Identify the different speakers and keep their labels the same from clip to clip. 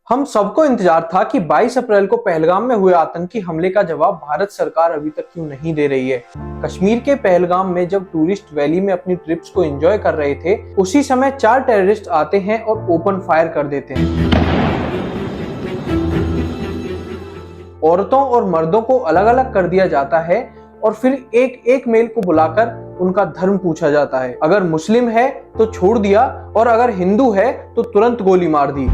Speaker 1: हम सबको इंतजार था कि 22 अप्रैल को पहलगाम में हुए आतंकी हमले का जवाब भारत सरकार अभी तक क्यों नहीं दे रही है। कश्मीर के पहलगाम में जब टूरिस्ट वैली में अपनी ट्रिप्स को एंजॉय कर रहे थे, उसी समय 4 टेररिस्ट आते हैं और ओपन फायर कर देते हैं। औरतों और मर्दों को अलग अलग कर दिया जाता है और फिर एक एक मेल को बुलाकर उनका धर्म पूछा जाता है। अगर मुस्लिम है तो छोड़ दिया और अगर हिंदू है तो तुरंत गोली मार दी।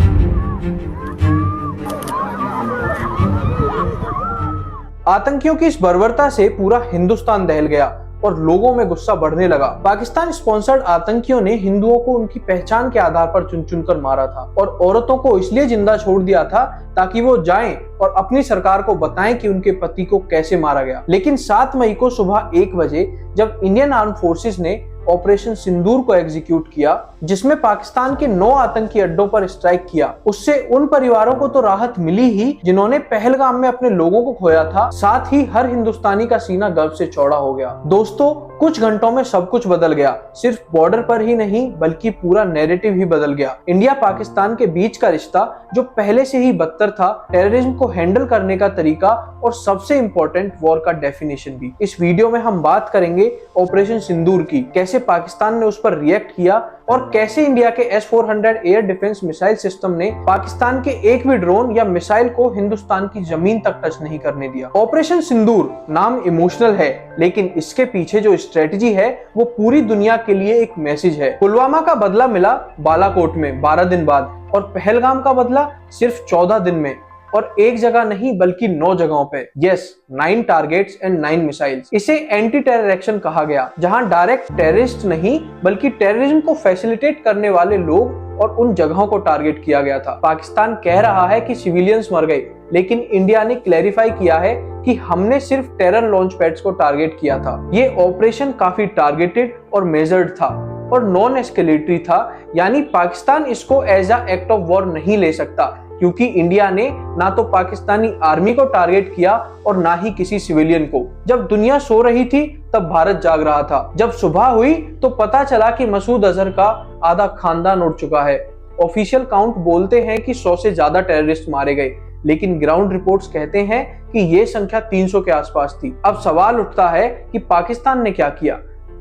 Speaker 1: आतंकियों की इस बर्बरता से पूरा हिंदुस्तान दहल गया और लोगों में गुस्सा बढ़ने लगा। पाकिस्तान स्पॉन्सर्ड आतंकियों ने हिंदुओं को उनकी पहचान के आधार पर चुन चुन कर मारा था और औरतों को इसलिए जिंदा छोड़ दिया था ताकि वो जाएं और अपनी सरकार को बताएं कि उनके पति को कैसे मारा गया। लेकिन 7 मई को सुबह 1 बजे जब इंडियन आर्म फोर्सेस ने ऑपरेशन सिंदूर को एग्जीक्यूट किया, जिसमें पाकिस्तान के 9 आतंकी अड्डों पर स्ट्राइक किया, उससे उन परिवारों को तो राहत मिली ही जिन्होंने पहलगाम में अपने लोगों को खोया था, साथ ही हर हिंदुस्तानी का सीना गर्व से चौड़ा हो गया। दोस्तों, कुछ घंटों में सब कुछ बदल गया। सिर्फ बॉर्डर पर ही नहीं बल्कि पूरा नैरेटिव ही बदल गया। इंडिया पाकिस्तान के बीच का रिश्ता जो पहले से ही बदतर था, टेररिज्म को हैंडल करने का तरीका और सबसे इंपॉर्टेंट वॉर का डेफिनेशन भी। इस वीडियो में हम बात करेंगे ऑपरेशन सिंदूर की, कैसे पाकिस्तान ने उस पर रिएक्ट किया और कैसे इंडिया के S-400 air defence missile system ने पाकिस्तान के एक भी ड्रोन या मिसाइल को हिंदुस्तान की जमीन तक टच नहीं करने दिया। ऑपरेशन सिंदूर नाम इमोशनल है, लेकिन इसके पीछे जो स्ट्रेटजी है वो पूरी दुनिया के लिए एक मैसेज है। पुलवामा का बदला मिला बालाकोट में 12 दिन बाद और पहलगाम का बदला सिर्फ 14 दिन में, और एक जगह नहीं बल्कि 9 जगहों पे। Yes, 9 targets and 9 missiles. इसे एंटी टेरर एक्शन कहा गया, जहां डायरेक्ट टेररिस्ट नहीं बल्कि टेररिज्म को फैसिलिटेट करने वाले लोग और उन जगहों को टारगेट किया गया था। पाकिस्तान कह रहा है कि सिविलियंस मर गए, लेकिन इंडिया ने क्लैरिफाई किया है कि हमने सिर्फ टेरर लॉन्च पैड्स को टारगेट किया था। ये ऑपरेशन काफी टारगेटेड और मेजर्ड था और नॉन एस्केलेटरी था, यानी पाकिस्तान इसको as a act of war नहीं ले सकता, क्योंकि इंडिया ने ना तो पाकिस्तानी आर्मी को टारगेट किया और ना ही किसी सिविलियन को। जब दुनिया सो रही थी तब भारत जाग रहा था। जब सुबह हुई तो पता चला कि मसूद अजहर का आधा खानदान उड़ चुका है। ऑफिशियल काउंट बोलते हैं कि 100 से ज्यादा टेररिस्ट मारे गए, लेकिन ग्राउंड रिपोर्ट्स कहते हैं कि ये संख्या 300 के आसपास थी। अब सवाल उठता है कि पाकिस्तान ने क्या किया?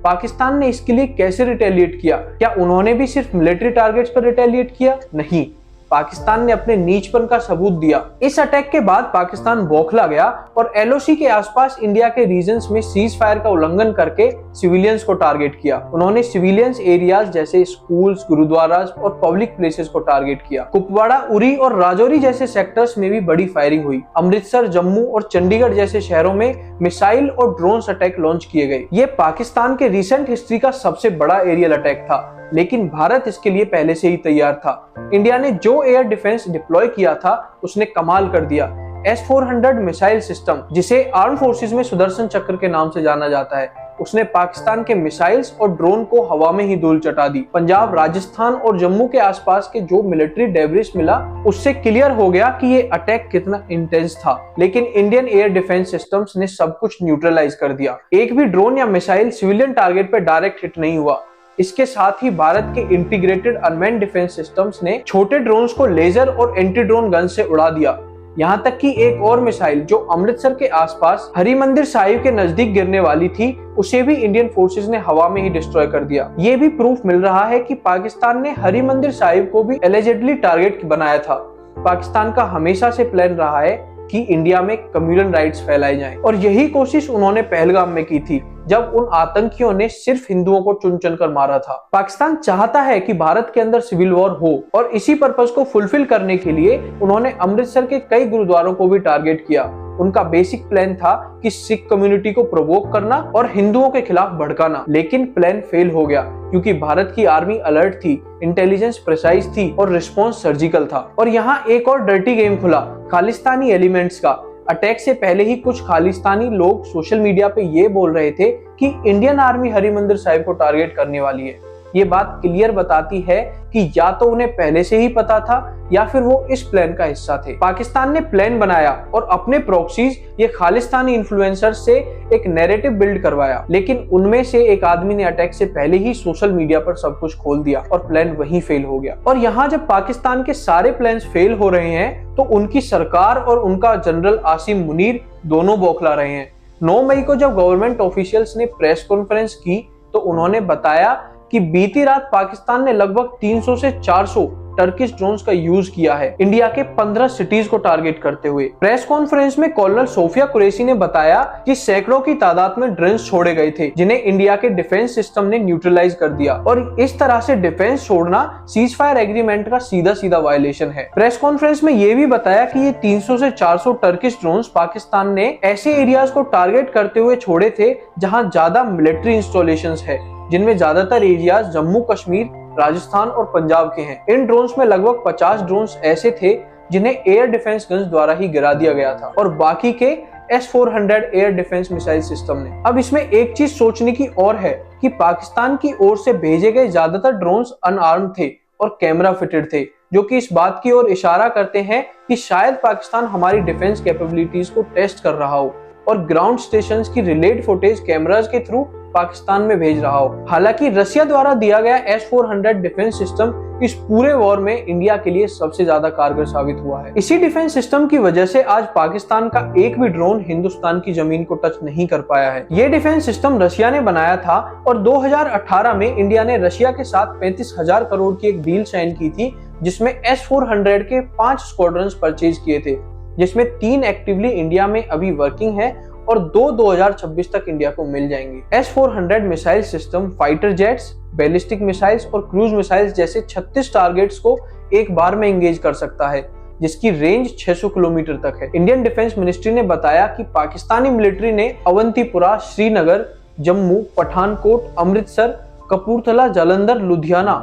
Speaker 1: पाकिस्तान ने इसके लिए कैसे रिटेलिएट किया? क्या उन्होंने भी सिर्फ मिलिट्री टारगेट्स पर रिटेलिएट किया? नहीं, पाकिस्तान ने अपने नीचपन का सबूत दिया। इस अटैक के बाद पाकिस्तान बौखला गया और LOC के आसपास इंडिया के रीजन्स में सीज फायर का उल्लंघन करके सिविलियंस को टारगेट किया। उन्होंने सिविलियंस एरियाज जैसे स्कूल्स, गुरुद्वारास और पब्लिक प्लेसेस को टारगेट किया। कुपवाड़ा, उरी और राजौरी जैसे सेक्टर्स में भी बड़ी फायरिंग हुई। अमृतसर, जम्मू और चंडीगढ़ जैसे शहरों में मिसाइल और ड्रोन्स अटैक लॉन्च किए गए। ये पाकिस्तान के रिसेंट हिस्ट्री का सबसे बड़ा एरियल अटैक था, लेकिन भारत इसके लिए पहले से ही तैयार था। इंडिया ने जो एयर डिफेंस डिप्लॉय किया था उसने कमाल कर दिया। S-400 मिसाइल सिस्टम, जिसे आर्म फोर्सेस में सुदर्शन चक्र के नाम से जाना जाता है, उसने पाकिस्तान के मिसाइल्स और ड्रोन को हवा में ही धूल चटा दी। पंजाब, राजस्थान और जम्मू के आसपास के जो मिलिट्री डेब्रिस मिला, उससे क्लियर हो गया कि ये अटैक कितना इंटेंस था। लेकिन इंडियन एयर डिफेंस सिस्टम्स ने सब कुछ न्यूट्रलाइज कर दिया। एक भी ड्रोन या मिसाइल सिविलियन टारगेट पे डायरेक्ट हिट नहीं हुआ। इसके साथ ही भारत के इंटीग्रेटेड अनमैन डिफेंस सिस्टम्स ने छोटे ड्रोन्स को लेजर और एंटी ड्रोन गन से उड़ा दिया। यहाँ तक कि एक और मिसाइल जो अमृतसर के आसपास हरिमंदिर साहिब के नजदीक गिरने वाली थी, उसे भी इंडियन फोर्सेस ने हवा में ही डिस्ट्रॉय कर दिया। ये भी प्रूफ मिल रहा है कि पाकिस्तान ने हरिमंदिर साहिब को भी एलिजिडली टारगेट बनाया था। पाकिस्तान का हमेशा से प्लान रहा है कि इंडिया में कम्युनल राइट्स फैलाए जाएं, और यही कोशिश उन्होंने पहलगाम में की थी, जब उन आतंकियों ने सिर्फ हिंदुओं को चुन चुन कर मारा था। पाकिस्तान चाहता है कि भारत के अंदर सिविल वॉर हो, और इसी पर्पस को फुलफिल करने के लिए उन्होंने अमृतसर के कई गुरुद्वारों को भी टारगेट किया। उनका बेसिक प्लान था कि सिख कम्युनिटी को प्रोवोक करना और हिंदुओं के खिलाफ भड़काना, लेकिन प्लान फेल हो गया क्योंकि भारत की आर्मी अलर्ट थी, इंटेलिजेंस प्रिसाइज थी और रिस्पॉन्स सर्जिकल था। और यहाँ एक और डर्टी गेम खुला, खालिस्तानी एलिमेंट्स का। अटैक से पहले ही कुछ खालिस्तानी लोग सोशल मीडिया पे ये बोल रहे थे कि इंडियन आर्मी हरिमंदिर साहिब को टारगेट करने वाली है। ये बात क्लियर बताती है कि या तो उन्हें पहले से ही पता था या फिर वो इस प्लान का हिस्सा थे। पाकिस्तान ने प्लान बनाया और अपने प्रॉक्सीज ये खालिस्तानी इन्फ्लुएंसर्स से एक नैरेटिव बिल्ड करवाया, लेकिन उनमें से एक आदमी ने अटैक से पहले ही सोशल मीडिया पर सब कुछ खोल दिया और प्लान वहीं फेल हो गया। और यहाँ जब पाकिस्तान के सारे प्लान्स फेल हो रहे हैं तो उनकी सरकार और उनका जनरल आसिम मुनीर दोनों बौखला रहे हैं। 9 मई को जब गवर्नमेंट ऑफिशियल्स ने प्रेस कॉन्फ्रेंस की तो उन्होंने बताया कि बीती रात पाकिस्तान ने लगभग 300 से 400 टर्किश ड्रोन्स का यूज किया है इंडिया के 15 सिटीज को टारगेट करते हुए। प्रेस कॉन्फ्रेंस में कर्नल सोफिया कुरैशी ने बताया कि सैकड़ों की तादाद में ड्रोन्स छोड़े गए थे जिन्हें इंडिया के डिफेंस सिस्टम ने न्यूट्रलाइज कर दिया और इस तरह से डिफेंस छोड़ना सीज फायर एग्रीमेंट का सीधा सीधा वायलेशन है। प्रेस कॉन्फ्रेंस में यह भी बताया कि ये 300 से 400 टर्किश ड्रोन्स पाकिस्तान ने ऐसे एरियाज को टारगेट करते हुए छोड़े थे जहां ज्यादा मिलिट्री इंस्टॉलेशंस है, जिनमें ज्यादातर एरियाज जम्मू कश्मीर, राजस्थान और पंजाब के हैं। इन ड्रोन्स में लगभग 50 ड्रोन्स ऐसे थे जिन्हें एयर डिफेंस गन्स द्वारा ही गिरा दिया गया था और बाकी के S-400 air defence missile system ने। अब इसमें एक चीज सोचने की और है कि पाकिस्तान की ओर से भेजे गए ज्यादातर ड्रोन्स अनआर्म्ड थे और कैमरा फिटेड थे, जो कि इस बात की ओर इशारा करते हैं कि शायद पाकिस्तान हमारी डिफेंस कैपेबिलिटीज को टेस्ट कर रहा हो और ग्राउंड स्टेशन की रिलेड फुटेज कैमराज के थ्रू पाकिस्तान में भेज रहा हो। हालांकि रशिया द्वारा दिया गया S-400 डिफेंस सिस्टम इस पूरे वॉर में इंडिया के लिए सबसे ज्यादा कारगर साबित हुआ है। इसी डिफेंस सिस्टम की वजह से आज पाकिस्तान का एक भी ड्रोन हिंदुस्तान की जमीन को टच नहीं कर पाया है। ये डिफेंस सिस्टम रशिया ने बनाया था और 2018 में इंडिया ने रशिया के साथ 35,000 करोड़ की एक डील साइन की थी, जिसमें S-400 के 5 स्क्वाड्रन्स परचेज किए थे, जिसमें 3 एक्टिवली इंडिया में अभी वर्किंग है और 2026 तक इंडिया को मिल जाएंगे। S-400 missile system fighter jets, ballistic missiles और क्रूज मिसाइल्स जैसे 36 टारगेट्स को एक बार में एंगेज कर सकता है, जिसकी रेंज 600 किलोमीटर तक है। इंडियन डिफेंस मिनिस्ट्री ने बताया कि पाकिस्तानी मिलिट्री ने अवंतीपुरा, श्रीनगर, जम्मू, पठानकोट, अमृतसर, कपूरथला, जालंधर, लुधियाना,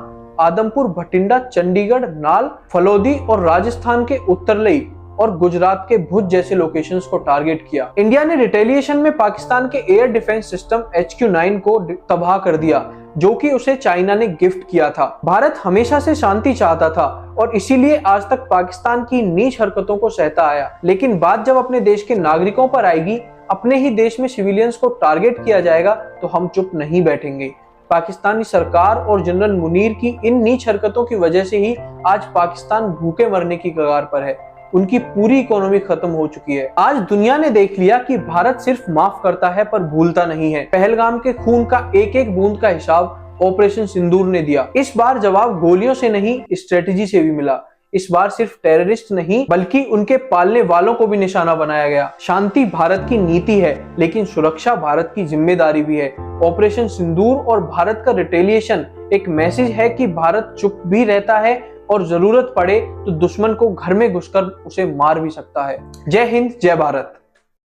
Speaker 1: आदमपुर, भटिंडा, चंडीगढ़, नाल, फलोदी और राजस्थान के उत्तरलई और गुजरात के भुज जैसे लोकेशंस को टारगेट किया। इंडिया ने रिटेलिएशन में पाकिस्तान के एयर डिफेंस सिस्टम HQ-9 को तबाह कर दिया, जो कि उसे चाइना ने गिफ्ट किया था। भारत हमेशा से शांति चाहता था और इसीलिए आज तक पाकिस्तान की नीच हरकतों को सहता आया, लेकिन बात जब अपने देश के नागरिकों पर आएगी, अपने ही देश में सिविलियंस को टारगेट किया जाएगा, तो हम चुप नहीं बैठेंगे। पाकिस्तानी सरकार और जनरल मुनीर की इन नीच हरकतों की वजह से ही आज पाकिस्तान भूखे मरने की कगार पर है। उनकी पूरी इकोनॉमी खत्म हो चुकी है। आज दुनिया ने देख लिया कि भारत सिर्फ माफ करता है पर भूलता नहीं है। पहलगाम के खून का एक एक बूंद का हिसाब ऑपरेशन सिंदूर ने दिया। इस बार जवाब गोलियों से नहीं, स्ट्रेटेजी से भी मिला। इस बार सिर्फ टेररिस्ट नहीं बल्कि उनके पालने वालों को भी निशाना बनाया गया। शांति भारत की नीति है, लेकिन सुरक्षा भारत की जिम्मेदारी भी है। ऑपरेशन सिंदूर और भारत का रिटेलिएशन एक मैसेज है कि भारत चुप भी रहता है और जरूरत पड़े तो दुश्मन को घर में घुसकर उसे मार भी सकता है। जय हिंद, जय भारत।